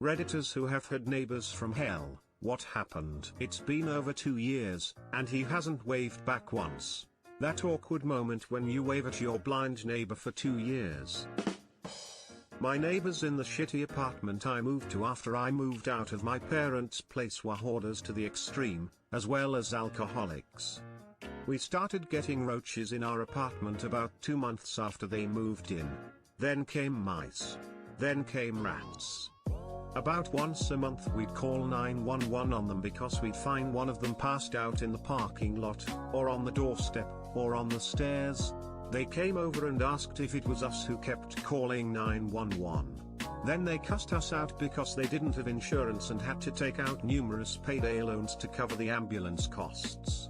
Redditors who have had neighbors from hell, what happened? It's been over 2 years, and he hasn't waved back once. That awkward moment when you wave at your blind neighbor for 2 years. My neighbors in the shitty apartment I moved to after I moved out of my parents' place were hoarders to the extreme, as well as alcoholics. We started getting roaches in our apartment about 2 months after they moved in. Then came mice. Then came rats. About once a month we'd call 911 on them because we'd find one of them passed out in the parking lot, or on the doorstep, or on the stairs. They came over and asked if it was us who kept calling 911. Then they cussed us out because they didn't have insurance and had to take out numerous payday loans to cover the ambulance costs.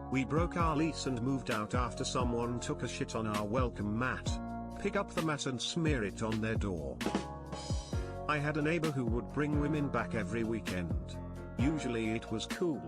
We broke our lease and moved out after someone took a shit on our welcome mat. Pick up the mat and smear it on their door. I had a neighbor who would bring women back every weekend. Usually it was cool.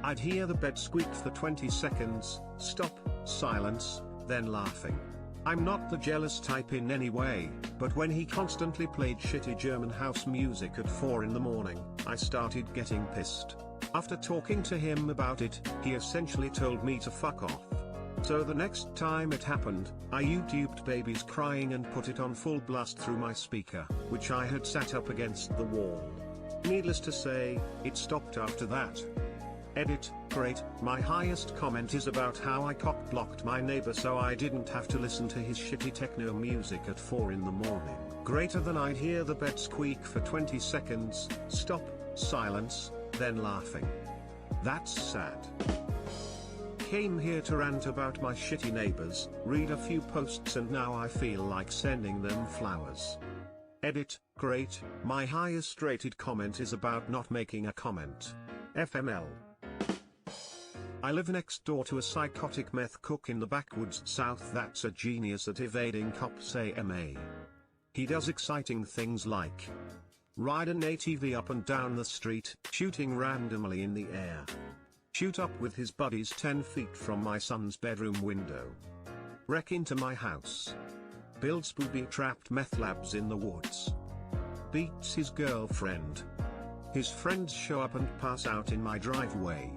I'd hear the bed squeak for 20 seconds, stop, silence, then laughing. I'm not the jealous type in any way, but when he constantly played shitty German house music at 4 in the morning, I started getting pissed. After talking to him about it, he essentially told me to fuck off. So the next time it happened, I YouTubed babies crying and put it on full blast through my speaker, which I had sat up against the wall. Needless to say, it stopped after that. Edit, great, my highest comment is about how I cock-blocked my neighbor so I didn't have to listen to his shitty techno music at 4 in the morning. Greater than I'd hear the bed squeak for 20 seconds, stop, silence, then laughing. That's sad. Came here to rant about my shitty neighbors, read a few posts and now I feel like sending them flowers. Edit, great, my highest rated comment is about not making a comment. FML. I live next door to a psychotic meth cook in the backwoods south that's a genius at evading cops AMA. He does exciting things like ride an ATV up and down the street, shooting randomly in the air. Shoot up with his buddies 10 feet from my son's bedroom window. Wreck into my house. Builds booby-trapped meth labs in the woods. Beats his girlfriend. His friends show up and pass out in my driveway.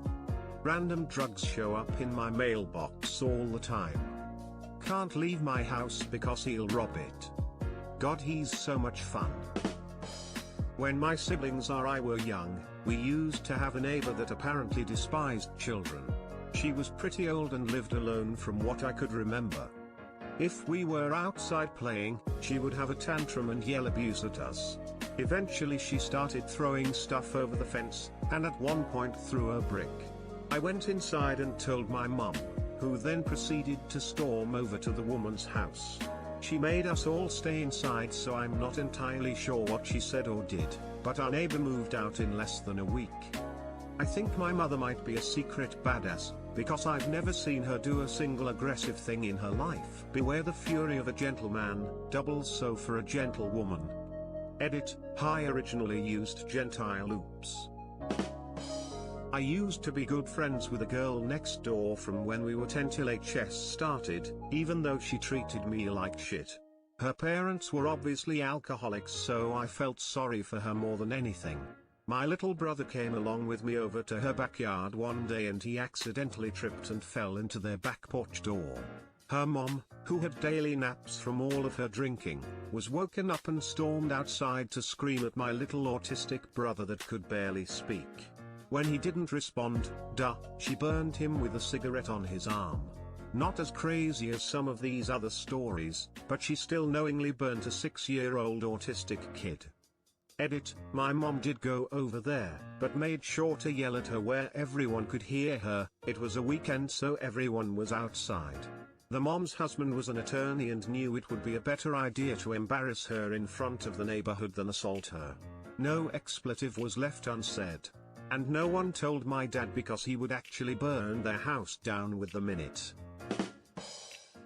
Random drugs show up in my mailbox all the time. Can't leave my house because he'll rob it. God, he's so much fun. When my siblings or I were young, we used to have a neighbor that apparently despised children. She was pretty old and lived alone from what I could remember. If we were outside playing, she would have a tantrum and yell abuse at us. Eventually she started throwing stuff over the fence, and at one point threw a brick. I went inside and told my mom, who then proceeded to storm over to the woman's house. She made us all stay inside, so I'm not entirely sure what she said or did, but our neighbor moved out in less than a week. I think my mother might be a secret badass, because I've never seen her do a single aggressive thing in her life. Beware the fury of a gentleman, doubles so for a gentlewoman. Edit, I originally used gentile oops. I used to be good friends with a girl next door from when we were 10 till HS started, even though she treated me like shit. Her parents were obviously alcoholics, so I felt sorry for her more than anything. My little brother came along with me over to her backyard one day and he accidentally tripped and fell into their back porch door. Her mom, who had daily naps from all of her drinking, was woken up and stormed outside to scream at my little autistic brother that could barely speak. When he didn't respond, she burned him with a cigarette on his arm. Not as crazy as some of these other stories, but she still knowingly burnt a 6-year-old autistic kid. Edit, my mom did go over there, but made sure to yell at her where everyone could hear her. It was a weekend so everyone was outside. The mom's husband was an attorney and knew it would be a better idea to embarrass her in front of the neighborhood than assault her. No expletive was left unsaid. And no one told my dad because he would actually burn their house down with the minute.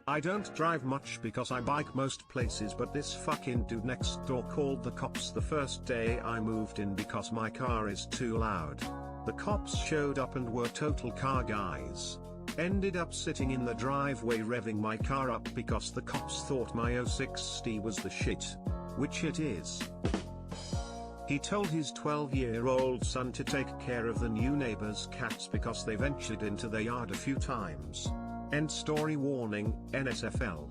I don't drive much because I bike most places, but this fucking dude next door called the cops the first day I moved in because my car is too loud. The cops showed up and were total car guys. Ended up sitting in the driveway revving my car up because the cops thought my 06 was the shit. Which it is. He told his 12-year-old son to take care of the new neighbor's cats because they ventured into their yard a few times. End story. Warning, NSFL.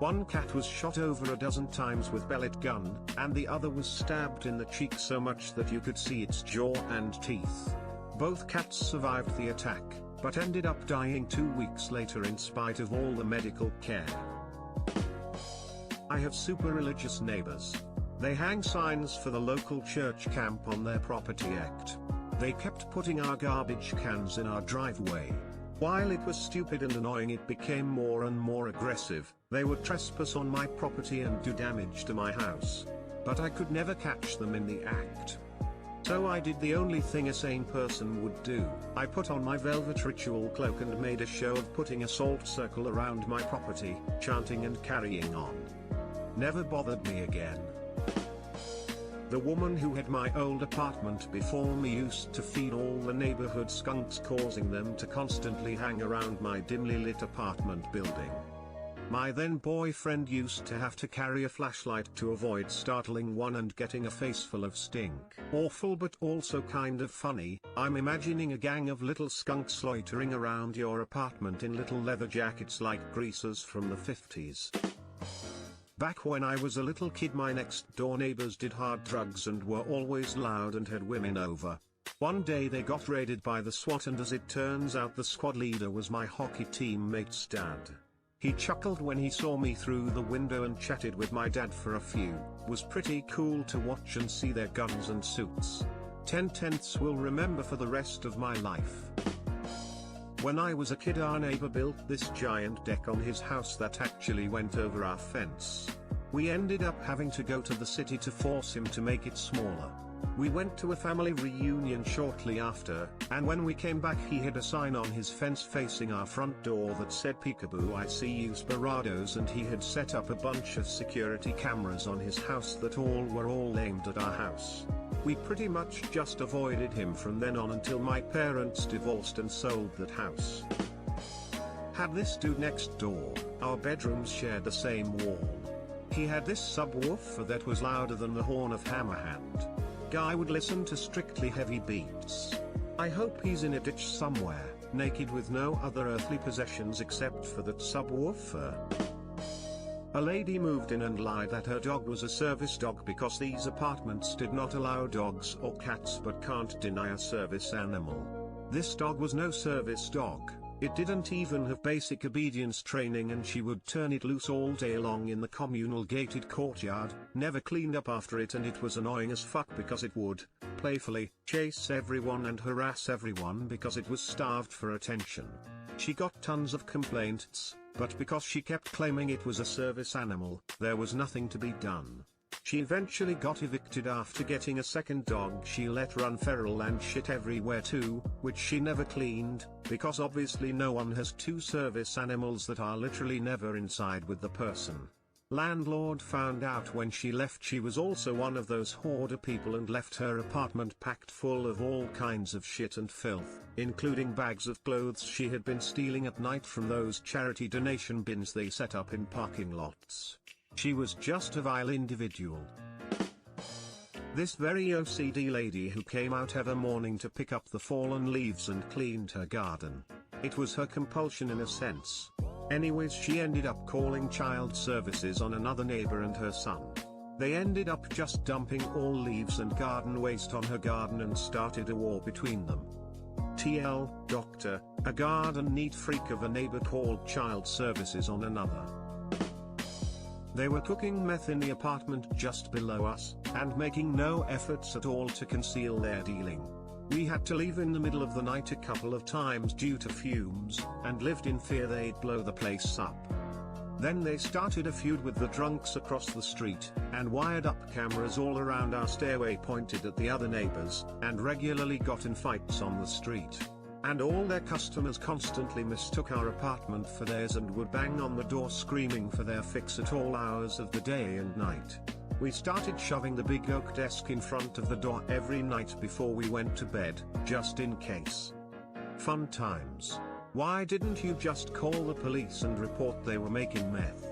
One cat was shot over a dozen times with pellet gun, and the other was stabbed in the cheek so much that you could see its jaw and teeth. Both cats survived the attack, but ended up dying 2 weeks later in spite of all the medical care. I have super religious neighbors. They hang signs for the local church camp on their property act. They kept putting our garbage cans in our driveway. While it was stupid and annoying, it became more and more aggressive. They would trespass on my property and do damage to my house. But I could never catch them in the act. So I did the only thing a sane person would do. I put on my velvet ritual cloak and made a show of putting a salt circle around my property, chanting and carrying on. Never bothered me again. The woman who had my old apartment before me used to feed all the neighborhood skunks, causing them to constantly hang around my dimly lit apartment building. My then boyfriend used to have to carry a flashlight to avoid startling one and getting a face full of stink. Awful but also kind of funny. I'm imagining a gang of little skunks loitering around your apartment in little leather jackets like greasers from the 50s. Back when I was a little kid, my next door neighbors did hard drugs and were always loud and had women over. One day they got raided by the SWAT, and as it turns out the squad leader was my hockey teammate's dad. He chuckled when he saw me through the window and chatted with my dad for a few. Was pretty cool to watch and see their guns and suits. 10/10ths will remember for the rest of my life. When I was a kid, our neighbor built this giant deck on his house that actually went over our fence. We ended up having to go to the city to force him to make it smaller. We went to a family reunion shortly after, and when we came back he had a sign on his fence facing our front door that said "Peekaboo, I see you Sperados," and he had set up a bunch of security cameras on his house that were all aimed at our house. We pretty much just avoided him from then on until my parents divorced and sold that house. Had this dude next door. Our bedrooms shared the same wall. He had this subwoofer that was louder than the horn of Hammerhand. Guy would listen to strictly heavy beats. I hope he's in a ditch somewhere, naked with no other earthly possessions except for that subwoofer. A lady moved in and lied that her dog was a service dog because these apartments did not allow dogs or cats, but can't deny a service animal. This dog was no service dog. It didn't even have basic obedience training, and she would turn it loose all day long in the communal gated courtyard, never cleaned up after it, and it was annoying as fuck because it would, playfully, chase everyone and harass everyone because it was starved for attention. She got tons of complaints, but because she kept claiming it was a service animal, there was nothing to be done. She eventually got evicted after getting a second dog she let run feral and shit everywhere too, which she never cleaned, because obviously no one has two service animals that are literally never inside with the person. Landlord found out when she left she was also one of those hoarder people and left her apartment packed full of all kinds of shit and filth, including bags of clothes she had been stealing at night from those charity donation bins they set up in parking lots. She was just a vile individual. This very OCD lady who came out every morning to pick up the fallen leaves and cleaned her garden. It was her compulsion in a sense. Anyways, she ended up calling child services on another neighbor and her son. They ended up just dumping all leaves and garden waste on her garden and started a war between them. TL, doctor, a garden neat freak of a neighbor called child services on another. They were cooking meth in the apartment just below us, and making no efforts at all to conceal their dealing. We had to leave in the middle of the night a couple of times due to fumes, and lived in fear they'd blow the place up. Then they started a feud with the drunks across the street, and wired up cameras all around our stairway pointed at the other neighbors, and regularly got in fights on the street. And all their customers constantly mistook our apartment for theirs and would bang on the door screaming for their fix at all hours of the day and night. We started shoving the big oak desk in front of the door every night before we went to bed, just in case. Fun times. Why didn't you just call the police and report they were making meth?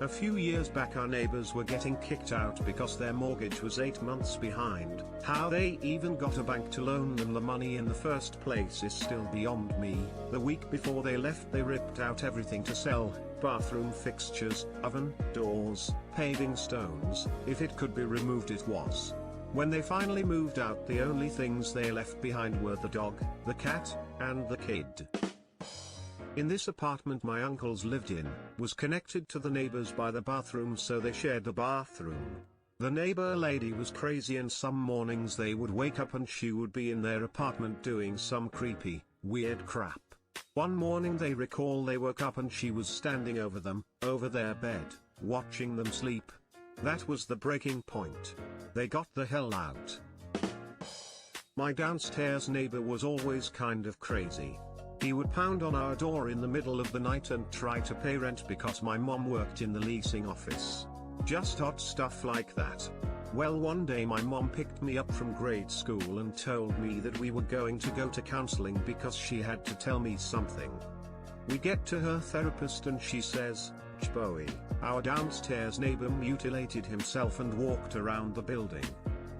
A few years back our neighbors were getting kicked out because their mortgage was 8 months behind. How they even got a bank to loan them the money in the first place is still beyond me. The week before they left, they ripped out everything to sell: bathroom fixtures, oven, doors, paving stones. If it could be removed, it was. When they finally moved out, the only things they left behind were the dog, the cat, and the kid. In this apartment my uncles lived in, was connected to the neighbors by the bathroom, so they shared the bathroom. The neighbor lady was crazy, and some mornings they would wake up and she would be in their apartment doing some creepy, weird crap. One morning they recall they woke up and she was standing over them, over their bed, watching them sleep. That was the breaking point. They got the hell out. My downstairs neighbor was always kind of crazy. He would pound on our door in the middle of the night and try to pay rent because my mom worked in the leasing office. Just odd stuff like that. Well, one day my mom picked me up from grade school and told me that we were going to go to counseling because she had to tell me something. We get to her therapist and she says, "Bowie, our downstairs neighbor mutilated himself and walked around the building."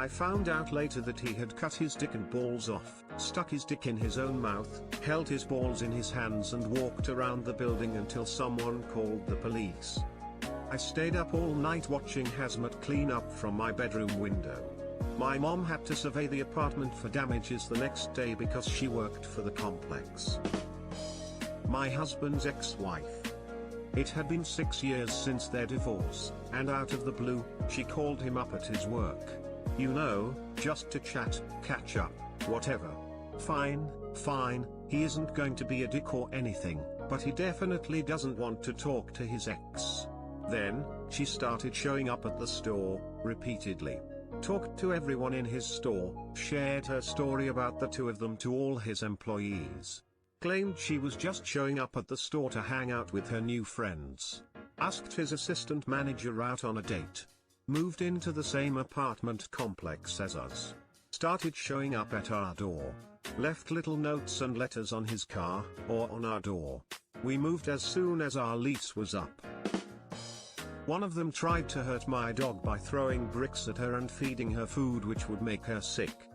I found out later that he had cut his dick and balls off, stuck his dick in his own mouth, held his balls in his hands and walked around the building until someone called the police. I stayed up all night watching hazmat clean up from my bedroom window. My mom had to survey the apartment for damages the next day because she worked for the complex. My husband's ex-wife. It had been 6 years since their divorce, and out of the blue, she called him up at his work. You know, just to chat, catch up, whatever. Fine, he isn't going to be a dick or anything, but he definitely doesn't want to talk to his ex. Then, she started showing up at the store, repeatedly. Talked to everyone in his store, shared her story about the two of them to all his employees. Claimed she was just showing up at the store to hang out with her new friends. Asked his assistant manager out on a date. Moved into the same apartment complex as us. Started showing up at our door. Left little notes and letters on his car, or on our door. We moved as soon as our lease was up. One of them tried to hurt my dog by throwing bricks at her and feeding her food which would make her sick.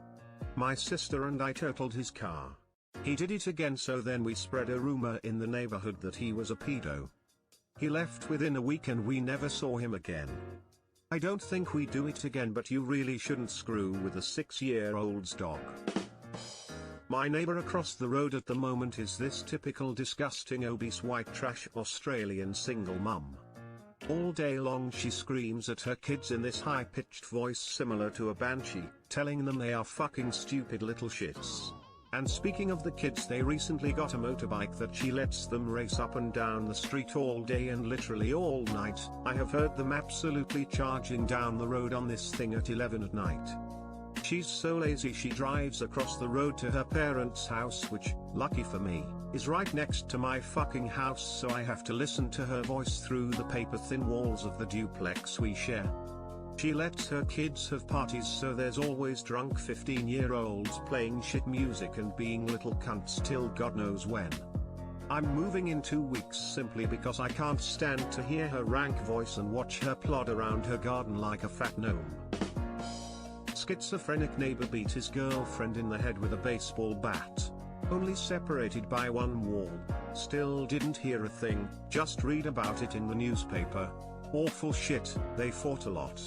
My sister and I totaled his car. He did it again, so then we spread a rumor in the neighborhood that he was a pedo. He left within a week and we never saw him again. I don't think we do it again, but you really shouldn't screw with a 6-year-old's dog. My neighbor across the road at the moment is this typical disgusting obese white trash Australian single mum. All day long she screams at her kids in this high-pitched voice similar to a banshee, telling them they are fucking stupid little shits. And speaking of the kids, they recently got a motorbike that she lets them race up and down the street all day and literally all night. I have heard them absolutely charging down the road on this thing at 11 at night. She's so lazy she drives across the road to her parents' house, which, lucky for me, is right next to my fucking house, so I have to listen to her voice through the paper-thin walls of the duplex we share. She lets her kids have parties, so there's always drunk 15-year-olds playing shit music and being little cunts till God knows when. I'm moving in 2 weeks simply because I can't stand to hear her rank voice and watch her plod around her garden like a fat gnome. Schizophrenic neighbor beat his girlfriend in the head with a baseball bat. Only separated by one wall. Still didn't hear a thing, just read about it in the newspaper. Awful shit. They fought a lot.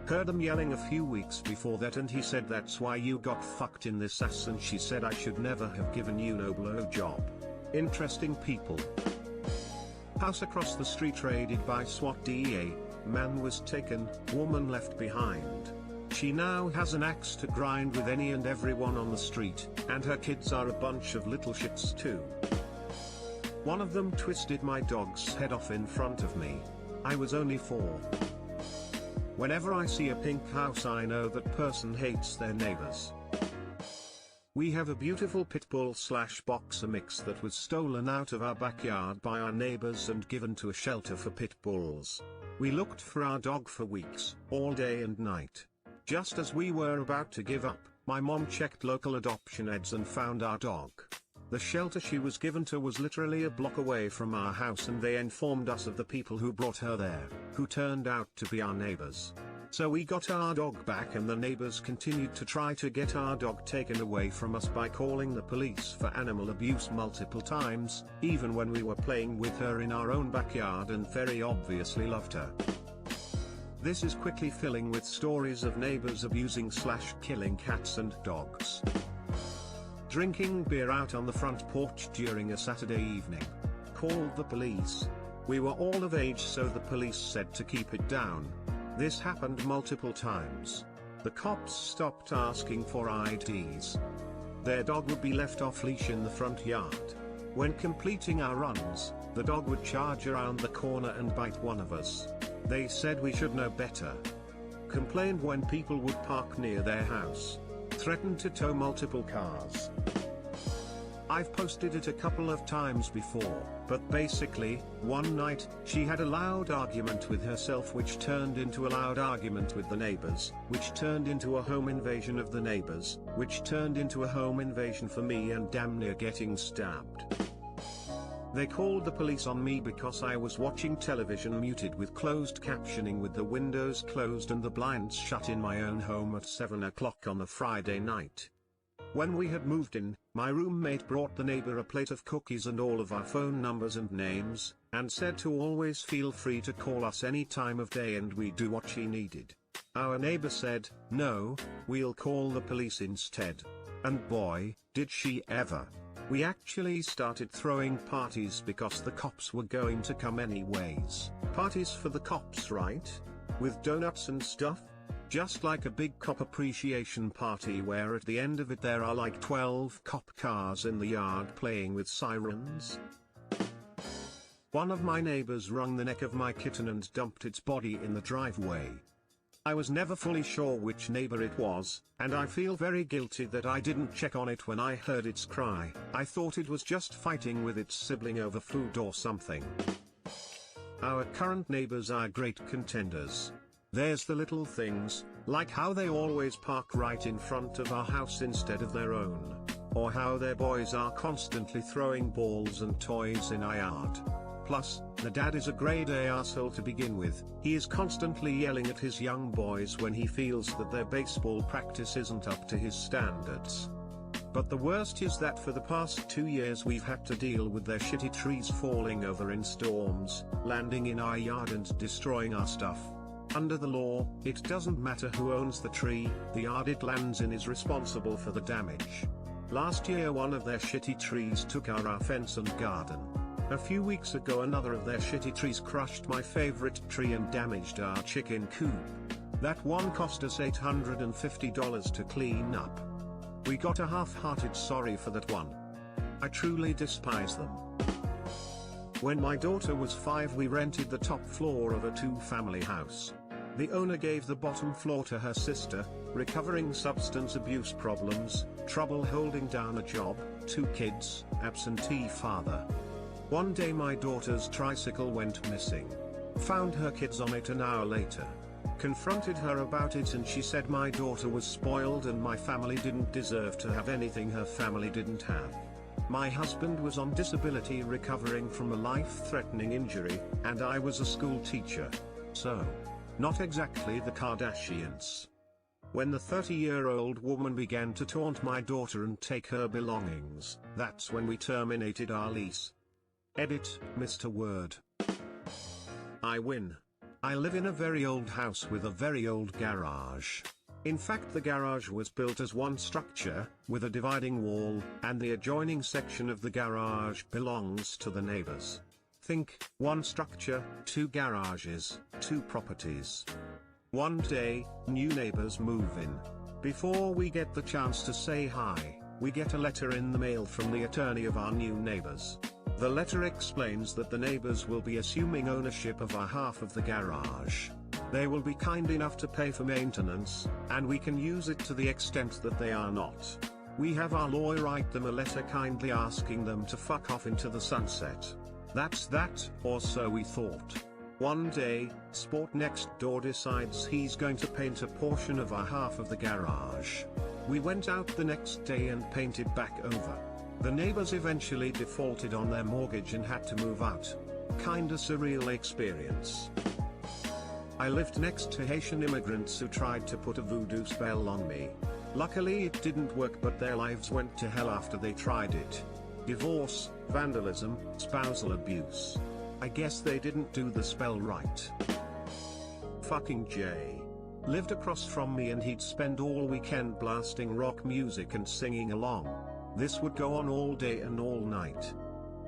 Heard them yelling a few weeks before that, and he said that's why you got fucked in this ass, and she said I should never have given you no blow job. Interesting people. House across the street raided by SWAT DEA, man was taken, woman left behind. She now has an axe to grind with any and everyone on the street, and her kids are a bunch of little shits too. One of them twisted my dog's head off in front of me. I was only 4. Whenever I see a pink house, I know that person hates their neighbors. We have a beautiful pit bull/boxer mix that was stolen out of our backyard by our neighbors and given to a shelter for pit bulls. We looked for our dog for weeks, all day and night. Just as we were about to give up, my mom checked local adoption ads and found our dog. The shelter she was given to was literally a block away from our house, and they informed us of the people who brought her there, who turned out to be our neighbors. So we got our dog back, and the neighbors continued to try to get our dog taken away from us by calling the police for animal abuse multiple times, even when we were playing with her in our own backyard and very obviously loved her. This is quickly filling with stories of neighbors abusing/killing cats and dogs. Drinking beer out on the front porch during a Saturday evening. Called the police. We were all of age, so the police said to keep it down. This happened multiple times. The cops stopped asking for IDs. Their dog would be left off leash in the front yard. When completing our runs, the dog would charge around the corner and bite one of us. They said we should know better. Complained when people would park near their house. Threatened to tow multiple cars. I've posted it a couple of times before, but basically, one night, she had a loud argument with herself, which turned into a loud argument with the neighbors, which turned into a home invasion of the neighbors, which turned into a home invasion for me and damn near getting stabbed. They called the police on me because I was watching television muted with closed captioning with the windows closed and the blinds shut in my own home at 7 o'clock on a Friday night. When we had moved in, my roommate brought the neighbor a plate of cookies and all of our phone numbers and names, and said to always feel free to call us any time of day and we'd do what she needed. Our neighbor said, "No, we'll call the police instead." And boy, did she ever. We actually started throwing parties because the cops were going to come anyways. Parties for the cops, right? With donuts and stuff? Just like a big cop appreciation party where at the end of it there are like 12 cop cars in the yard playing with sirens. One of my neighbors wrung the neck of my kitten and dumped its body in the driveway. I was never fully sure which neighbor it was, and I feel very guilty that I didn't check on it when I heard its cry. I thought it was just fighting with its sibling over food or something. Our current neighbors are great contenders. There's the little things, like how they always park right in front of our house instead of their own. Or how their boys are constantly throwing balls and toys in our yard. Plus, the dad is a grade A arsehole to begin with. He is constantly yelling at his young boys when he feels that their baseball practice isn't up to his standards. But the worst is that for the past 2 years we've had to deal with their shitty trees falling over in storms, landing in our yard and destroying our stuff. Under the law, it doesn't matter who owns the tree, the yard it lands in is responsible for the damage. Last year one of their shitty trees took our fence and garden. A few weeks ago another of their shitty trees crushed my favorite tree and damaged our chicken coop. That one cost us $850 to clean up. We got a half-hearted sorry for that one. I truly despise them. When my daughter was 5 we rented the top floor of a 2-family house. The owner gave the bottom floor to her sister, recovering substance abuse problems, trouble holding down a job, 2 kids, absentee father. One day my daughter's tricycle went missing. Found her kids on it an hour later. Confronted her about it and she said my daughter was spoiled and my family didn't deserve to have anything her family didn't have. My husband was on disability recovering from a life-threatening injury, and I was a school teacher. So, not exactly the Kardashians. When the 30-year-old woman began to taunt my daughter and take her belongings, that's when we terminated our lease. Edit, Mr. Word. I win. I live in a very old house with a very old garage. In fact the garage was built as one structure, with a dividing wall, and the adjoining section of the garage belongs to the neighbors. Think, one structure, 2 garages, 2 properties. One day, new neighbors move in. Before we get the chance to say hi, we get a letter in the mail from the attorney of our new neighbors. The letter explains that the neighbors will be assuming ownership of our half of the garage. They will be kind enough to pay for maintenance, and we can use it to the extent that they are not. We have our lawyer write them a letter kindly asking them to fuck off into the sunset. That's that, or so we thought. One day, Sport next door decides he's going to paint a portion of our half of the garage. We went out the next day and painted back over. The neighbors eventually defaulted on their mortgage and had to move out. Kinda surreal experience. I lived next to Haitian immigrants who tried to put a voodoo spell on me. Luckily it didn't work, but their lives went to hell after they tried it. Divorce, vandalism, spousal abuse. I guess they didn't do the spell right. Fucking Jay. Lived across from me and he'd spend all weekend blasting rock music and singing along. This would go on all day and all night.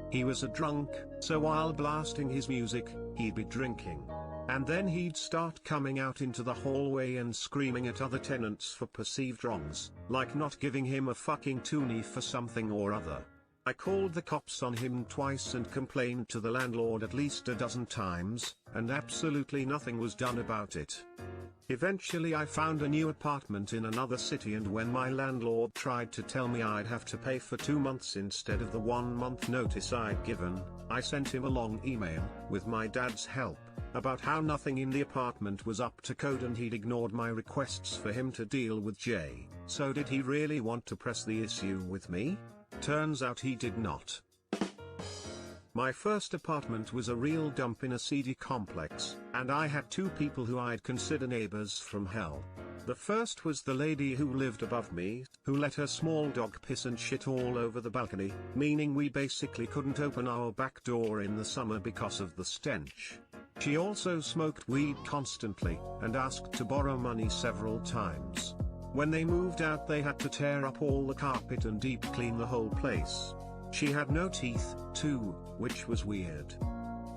He was a drunk, so while blasting his music, he'd be drinking. And then he'd start coming out into the hallway and screaming at other tenants for perceived wrongs, like not giving him a fucking toonie for something or other. I called the cops on him twice and complained to the landlord at least a dozen times, and absolutely nothing was done about it. Eventually I found a new apartment in another city, and when my landlord tried to tell me I'd have to pay for 2 months instead of the 1 month notice I'd given, I sent him a long email, with my dad's help, about how nothing in the apartment was up to code and he'd ignored my requests for him to deal with Jay. So did he really want to press the issue with me? Turns out he did not. My first apartment was a real dump in a seedy complex, and I had 2 people who I'd consider neighbors from hell. The first was the lady who lived above me, who let her small dog piss and shit all over the balcony, meaning we basically couldn't open our back door in the summer because of the stench. She also smoked weed constantly, and asked to borrow money several times. When they moved out they had to tear up all the carpet and deep clean the whole place. She had no teeth, too, which was weird.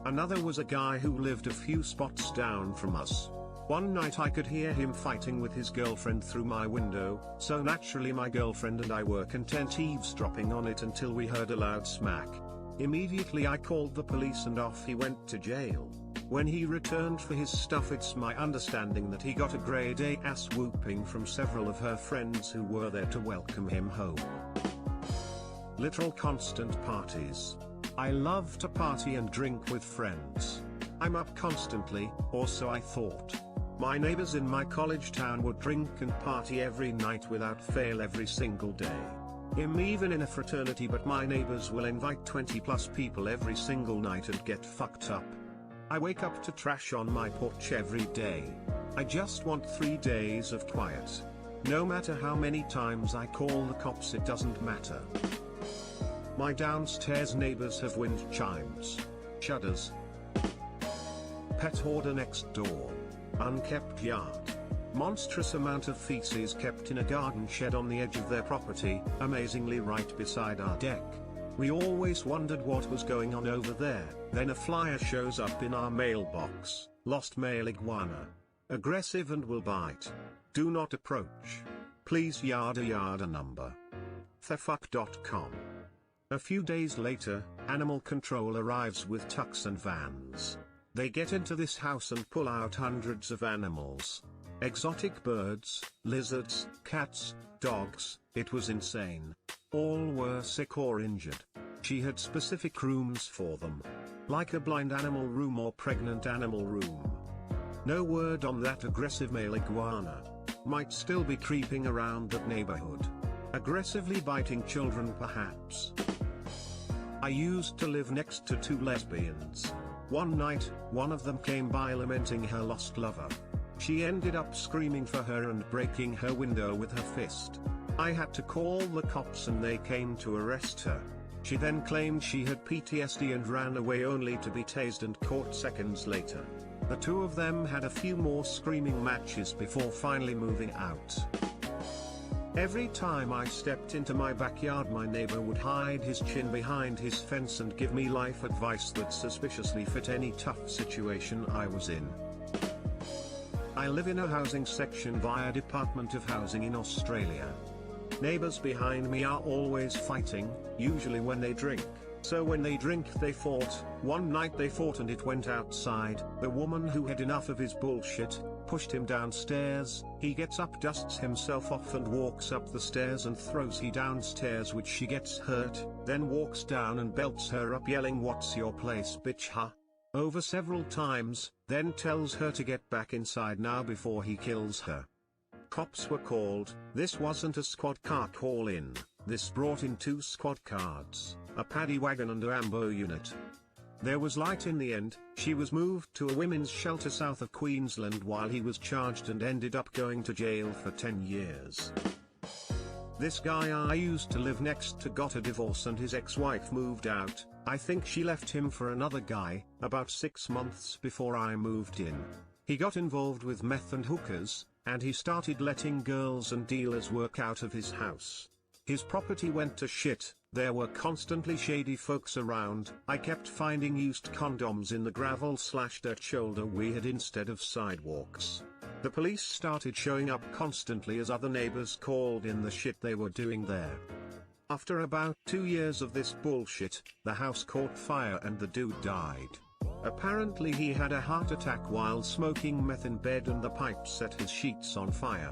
Another was a guy who lived a few spots down from us. One night I could hear him fighting with his girlfriend through my window, so naturally my girlfriend and I were content eavesdropping on it until we heard a loud smack. Immediately I called the police and off he went to jail. When he returned for his stuff, it's my understanding that he got a grade A ass whooping from several of her friends who were there to welcome him home. Literal constant parties. I love to party and drink with friends. I'm up constantly, or so I thought. My neighbors in my college town would drink and party every night without fail every single day. I'm even in a fraternity, but my neighbors will invite 20+ people every single night and get fucked up. I wake up to trash on my porch every day. I just want 3 days of quiet. No matter how many times I call the cops, it doesn't matter. My downstairs neighbors have wind chimes, shudders, pet hoarder next door, unkept yard, monstrous amount of feces kept in a garden shed on the edge of their property, amazingly right beside our deck. We always wondered what was going on over there. Then a flyer shows up in our mailbox: lost male iguana. Aggressive and will bite. Do not approach. Please yada yada number. thefuck.com. A few days later, animal control arrives with trucks and vans. They get into this house and pull out hundreds of animals. Exotic birds, lizards, cats, dogs. It was insane. All were sick or injured. She had specific rooms for them. Like a blind animal room or pregnant animal room. No word on that aggressive male iguana. Might still be creeping around that neighborhood. Aggressively biting children perhaps. I used to live next to 2 lesbians. One night, one of them came by lamenting her lost lover. She ended up screaming for her and breaking her window with her fist. I had to call the cops and they came to arrest her. She then claimed she had PTSD and ran away, only to be tased and caught seconds later. The 2 of them had a few more screaming matches before finally moving out. Every time I stepped into my backyard, my neighbor would hide his chin behind his fence and give me life advice that suspiciously fit any tough situation I was in. I live in a housing section via Department of Housing in Australia. Neighbors behind me are always fighting, usually when they drink. So when they drink they fought. One night they fought and it went outside. The woman who had enough of his bullshit pushed him downstairs. He gets up, dusts himself off and walks up the stairs and throws he downstairs, which she gets hurt, then walks down and belts her up yelling, "What's your place, bitch, huh?" over several times, then tells her to get back inside now before he kills her. Cops were called. This wasn't a squad car call-in. This brought in 2 squad cards, a paddy wagon and a ambo unit. There was light in the end. She was moved to a women's shelter south of Queensland while he was charged and ended up going to jail for 10 years. This guy I used to live next to got a divorce and his ex-wife moved out. I think she left him for another guy, about 6 months before I moved in. He got involved with meth and hookers, and he started letting girls and dealers work out of his house. His property went to shit, there were constantly shady folks around. I kept finding used condoms in the gravel/dirt shoulder we had instead of sidewalks. The police started showing up constantly as other neighbors called in the shit they were doing there. After about 2 years of this bullshit, the house caught fire and the dude died. Apparently he had a heart attack while smoking meth in bed and the pipe set his sheets on fire.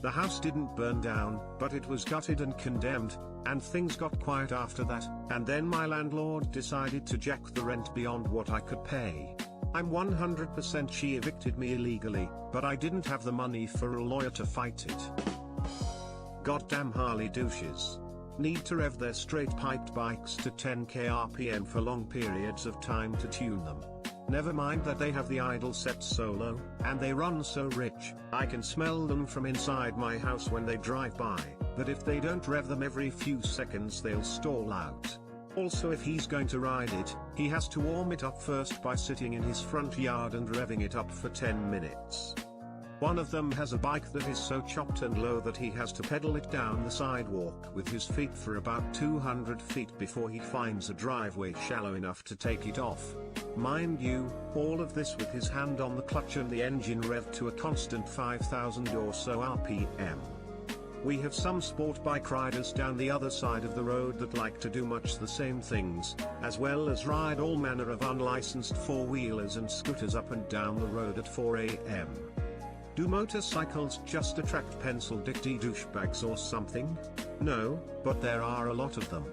The house didn't burn down, but it was gutted and condemned, and things got quiet after that, and then my landlord decided to jack the rent beyond what I could pay. I'm 100% she evicted me illegally, but I didn't have the money for a lawyer to fight it. Goddamn Harley douches. Need to rev their straight-piped bikes to 10k RPM for long periods of time to tune them. Never mind that they have the idle set so low, and they run so rich, I can smell them from inside my house when they drive by, but if they don't rev them every few seconds they'll stall out. Also, if he's going to ride it, he has to warm it up first by sitting in his front yard and revving it up for 10 minutes. One of them has a bike that is so chopped and low that he has to pedal it down the sidewalk with his feet for about 200 feet before he finds a driveway shallow enough to take it off. Mind you, all of this with his hand on the clutch and the engine revved to a constant 5,000 or so RPM. We have some sport bike riders down the other side of the road that like to do much the same things, as well as ride all manner of unlicensed four-wheelers and scooters up and down the road at 4 AM. Do motorcycles just attract pencil-dicked douchebags or something? No, but there are a lot of them.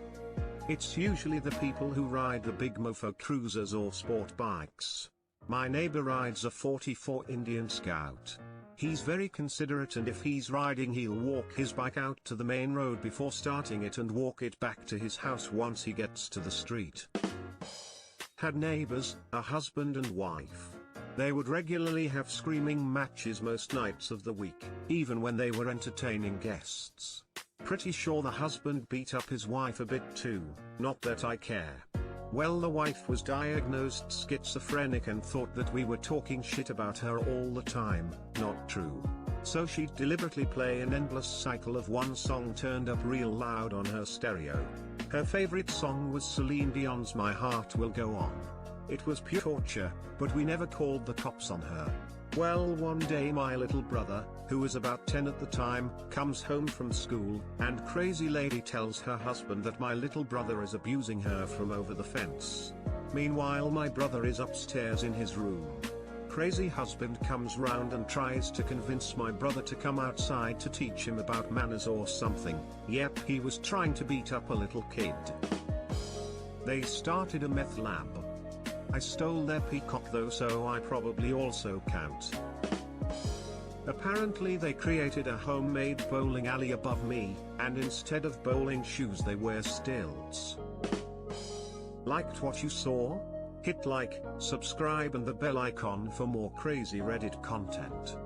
It's usually the people who ride the big mofo cruisers or sport bikes. My neighbor rides a 44 Indian Scout. He's very considerate, and if he's riding he'll walk his bike out to the main road before starting it and walk it back to his house once he gets to the street. Had neighbors, a husband and wife. They would regularly have screaming matches most nights of the week, even when they were entertaining guests. Pretty sure the husband beat up his wife a bit too, not that I care. Well, the wife was diagnosed schizophrenic and thought that we were talking shit about her all the time. Not true. So she'd deliberately play an endless cycle of one song turned up real loud on her stereo. Her favorite song was Celine Dion's My Heart Will Go On. It was pure torture, but we never called the cops on her. Well, one day my little brother, who was about 10 at the time, comes home from school, and crazy lady tells her husband that my little brother is abusing her from over the fence. Meanwhile, my brother is upstairs in his room. Crazy husband comes round and tries to convince my brother to come outside to teach him about manners or something. Yep, he was trying to beat up a little kid. They started a meth lab. I stole their peacock though, so I probably also count. Apparently they created a homemade bowling alley above me, and instead of bowling shoes they wear stilts. Liked what you saw? Hit like, subscribe and the bell icon for more crazy Reddit content.